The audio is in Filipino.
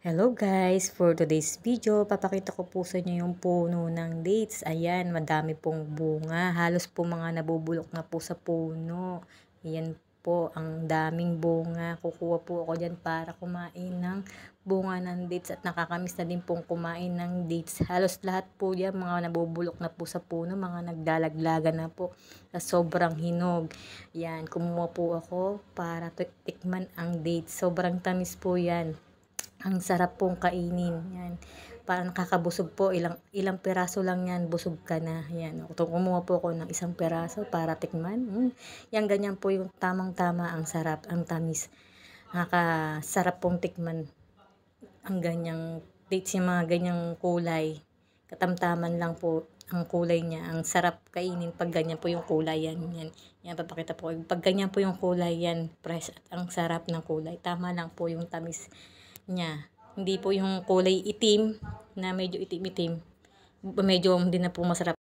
Hello guys! For today's video, papakita ko po sa inyo yung puno ng dates. Ayan, madami pong bunga. Halos po mga nabubulok na po sa puno. Ayan po, ang daming bunga. Kukuha po ako dyan para kumain ng bunga ng dates at nakakamiss na din pong kumain ng dates. Halos lahat po yan, mga nabubulok na po sa puno, mga naglalaglagan na po sa sobrang hinog. Ayan, kumuha po ako para tikman ang dates. Sobrang tamis po yan. Ang sarap pong kainin, yan. Parang nakakabusog po, ilang piraso lang yan, busog ka na, yan. Kumuha po ako ng isang piraso para tikman. Yan, ganyan po yung tamang-tama, ang sarap, ang tamis. Nakakasarap pong tikman ang ganyang dates, yung mga ganyang kulay. Katamtaman lang po ang kulay niya. Ang sarap kainin pag ganyan po yung kulay, yan. Yan, papakita po. Pag ganyan po yung kulay, yan, fresh at ang sarap ng kulay. Tama lang po yung tamis niya. Hindi po yung kulay itim na medyo itim-itim. Medyo hindi na po masarap.